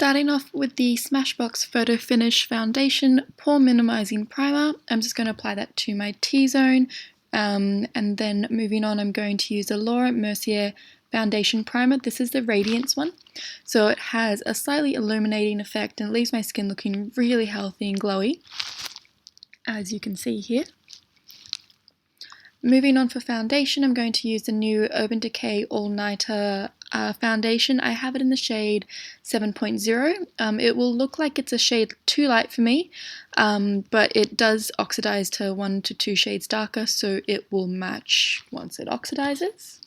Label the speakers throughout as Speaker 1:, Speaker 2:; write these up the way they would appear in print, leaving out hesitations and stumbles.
Speaker 1: Starting off with the Smashbox Photo Finish Foundation Pore Minimising Primer. I'm just going to apply that to my T-zone, and then moving on, I'm going to use the Mercier Foundation Primer. This is the Radiance one, so it has a slightly illuminating effect and it leaves my skin looking really healthy and glowy, as you can see here. Moving on for foundation, I'm going to use the new Urban Decay All Nighter foundation. I have it in the shade 7.0. It will look like it's a shade too light for me, but it does oxidize to 1 to 2 shades darker, so it will match once it oxidizes.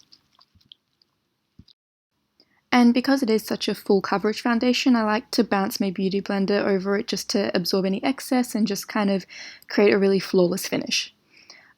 Speaker 1: And because it is such a full coverage foundation, I like to bounce my beauty blender over it just to absorb any excess and just kind of create a really flawless finish.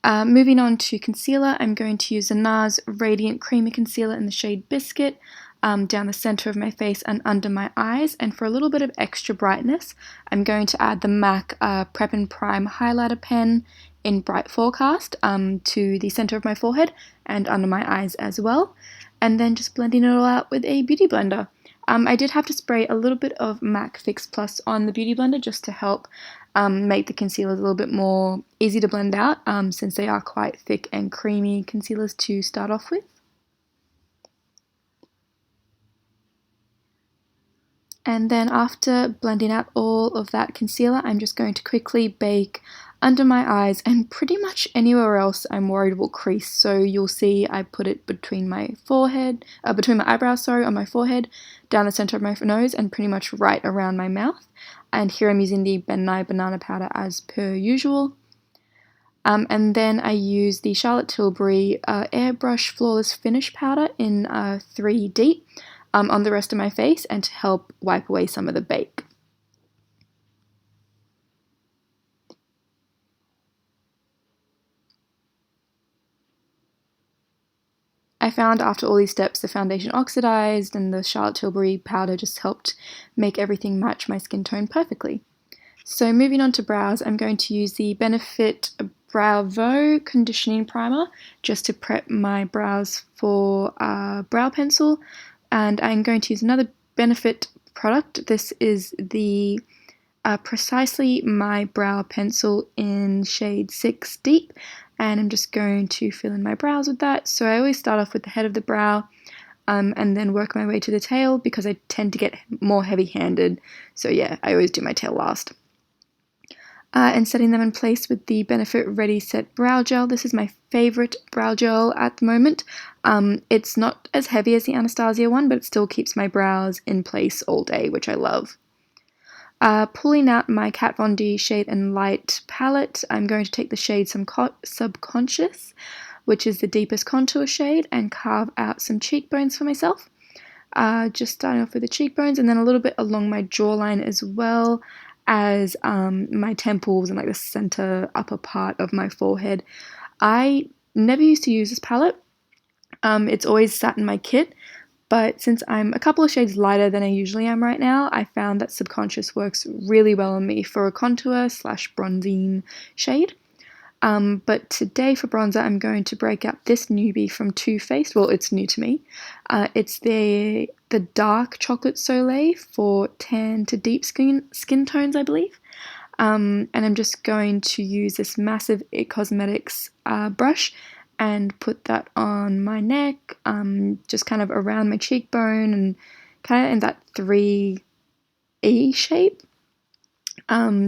Speaker 1: Moving on to concealer, I'm going to use the NARS Radiant Creamy Concealer in the shade Biscuit down the center of my face and under my eyes. And for a little bit of extra brightness, I'm going to add the MAC Prep+Prime Highlighter Pen in Bright Forecast to the center of my forehead and under my eyes as well. And then just blending it all out with a beauty blender. I did have to spray a little bit of MAC Fix Plus on the beauty blender just to help make the concealers a little bit more easy to blend out, since they are quite thick and creamy concealers to start off with. And then after blending out all of that concealer, I'm just going to quickly bake under my eyes and pretty much anywhere else I'm worried will crease. So you'll see I put it between my forehead, between my eyebrows, on my forehead, down the center of my nose, and pretty much right around my mouth. And here I'm using the Nye Banana Powder as per usual. And then I use the Charlotte Tilbury Airbrush Flawless Finish Powder in 3 Deep on the rest of my face and to help wipe away some of the bake. I found after all these steps the foundation oxidized and the Charlotte Tilbury powder just helped make everything match my skin tone perfectly. So moving on to brows, I'm going to use the Benefit Browvo Conditioning Primer just to prep my brows for brow pencil, and I'm going to use another Benefit product. This is the Precisely My Brow Pencil in shade 6 Deep, and I'm just going to fill in my brows with that. So I always start off with the head of the brow and then work my way to the tail because I tend to get more heavy-handed. So yeah, I always do my tail last. And setting them in place with the Benefit Ready Set Brow Gel. This is my favorite brow gel at the moment. It's not as heavy as the Anastasia one, but it still keeps my brows in place all day, which I love. Pulling out my Kat Von D Shade and Light palette, I'm going to take the shade Subconscious, which is the deepest contour shade, and carve out some cheekbones for myself. Just starting off with the cheekbones and then a little bit along my jawline as well as my temples and like the center upper part of my forehead. I never used to use this palette. It's always sat in my kit. But since I'm a couple of shades lighter than I usually am right now, I found that Subconscious works really well on me for a contour / bronzing shade. But today for bronzer, I'm going to break out this newbie from Too Faced. Well, it's new to me. It's the dark chocolate Soleil for tan to deep skin tones, I believe. And I'm just going to use this massive IT Cosmetics brush and put that on my neck, just kind of around my cheekbone and kind of in that 3E shape,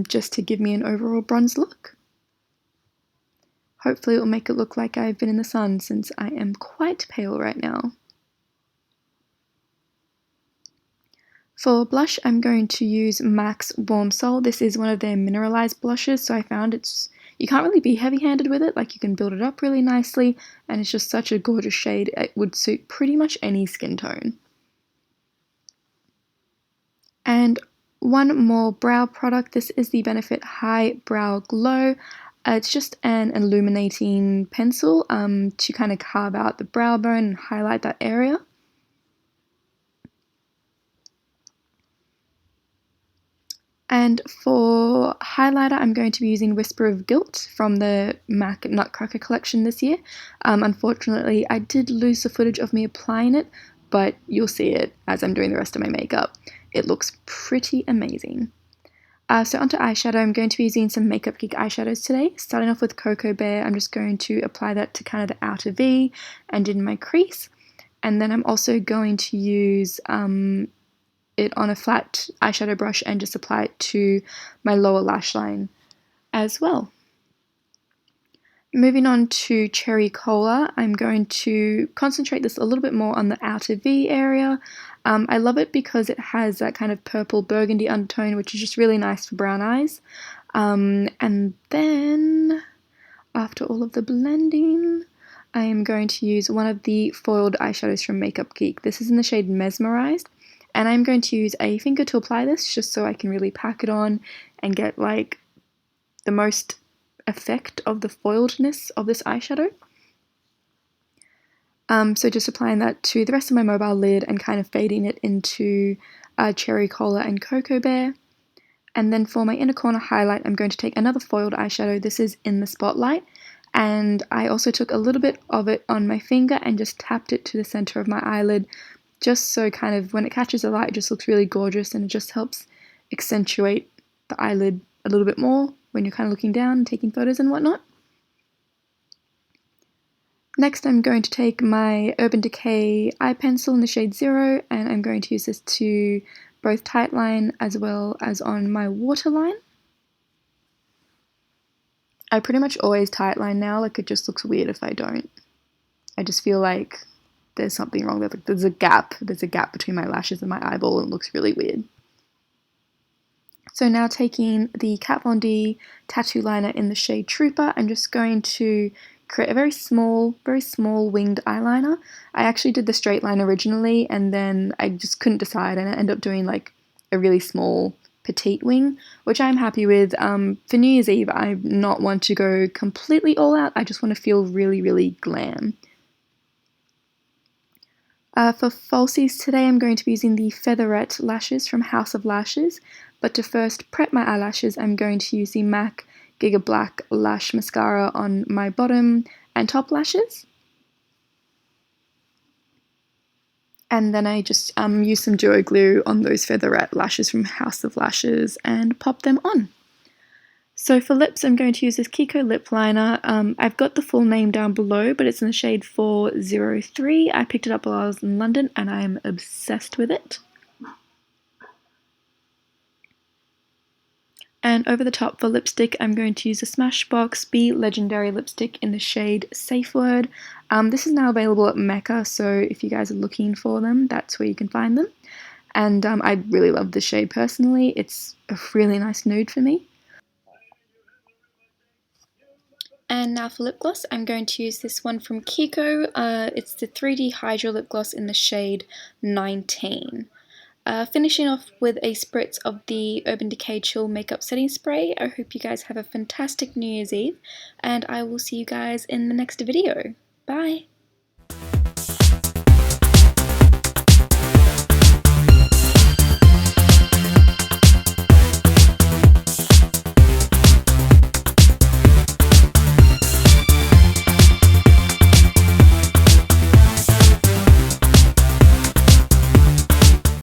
Speaker 1: just to give me an overall bronze look. Hopefully it will make it look like I've been in the sun since I am quite pale right now. For blush, I'm going to use MAC's Warm Soul. This is one of their Mineralize blushes, so I found you can't really be heavy-handed with it, like you can build it up really nicely, and it's just such a gorgeous shade. It would suit pretty much any skin tone. And one more brow product. This is the Benefit High Brow Glow. It's just an illuminating pencil to kind of carve out the brow bone and highlight that area. And for highlighter, I'm going to be using Whisper of Gilt from the MAC Nutcracker collection this year. Unfortunately, I did lose the footage of me applying it, but you'll see it as I'm doing the rest of my makeup. it looks pretty amazing. So onto eyeshadow, I'm going to be using some Makeup Geek eyeshadows today. Starting off with Cocoa Bear, I'm just going to apply that to kind of the outer V and in my crease. And then I'm also going to use it on a flat eyeshadow brush and just apply it to my lower lash line as well. Moving on to Cherry Cola, I'm going to concentrate this a little bit more on the outer V area. I love it because it has that kind of purple burgundy undertone, which is just really nice for brown eyes. And then, after all of the blending, I am going to use one of the foiled eyeshadows from Makeup Geek. This is in the shade Mesmerized, and I'm going to use a finger to apply this just so I can really pack it on and get like the most effect of the foiledness of this eyeshadow. So just applying that to the rest of my mobile lid and kind of fading it into Cherry Cola and Cocoa Bear. And then for my inner corner highlight, I'm going to take another foiled eyeshadow. This is in the Spotlight, and I also took a little bit of it on my finger and just tapped it to the center of my eyelid, just so kind of when it catches the light, it just looks really gorgeous, and it just helps accentuate the eyelid a little bit more when you're kind of looking down and taking photos and whatnot. Next, I'm going to take my Urban Decay eye pencil in the shade 0, and I'm going to use this to both tightline as well as on my waterline. I pretty much always tightline now, like it just looks weird if I don't. I just feel like there's something wrong there, like there's a gap between my lashes and my eyeball, and it looks really weird. So now taking the Kat Von D tattoo liner in the shade Trooper, I'm just going to create a very small winged eyeliner. I actually did the straight line originally, and then I just couldn't decide, and I ended up doing like a really small petite wing, which I'm happy with. For New Year's Eve, I not want to go completely all out. I just want to feel really, really glam. For falsies today, I'm going to be using the Featherette lashes from House of Lashes, but to first prep my eyelashes, I'm going to use the MAC Gigablack Lash Mascara on my bottom and top lashes. And then I just use some duo glue on those Featherette lashes from House of Lashes and pop them on. So for lips, I'm going to use this KIKO lip liner. I've got the full name down below, but it's in the shade 403. I picked it up while I was in London, and I am obsessed with it. And over the top for lipstick, I'm going to use a Smashbox Be Legendary lipstick in the shade Safe Word. This is now available at Mecca, so if you guys are looking for them, that's where you can find them. And I really love the shade personally. It's a really nice nude for me. And now for lip gloss, I'm going to use this one from KIKO. It's the 3D Hydra lip gloss in the shade 19. Finishing off with a spritz of the Urban Decay Chill Makeup Setting Spray. I hope you guys have a fantastic New Year's Eve, and I will see you guys in the next video. Bye!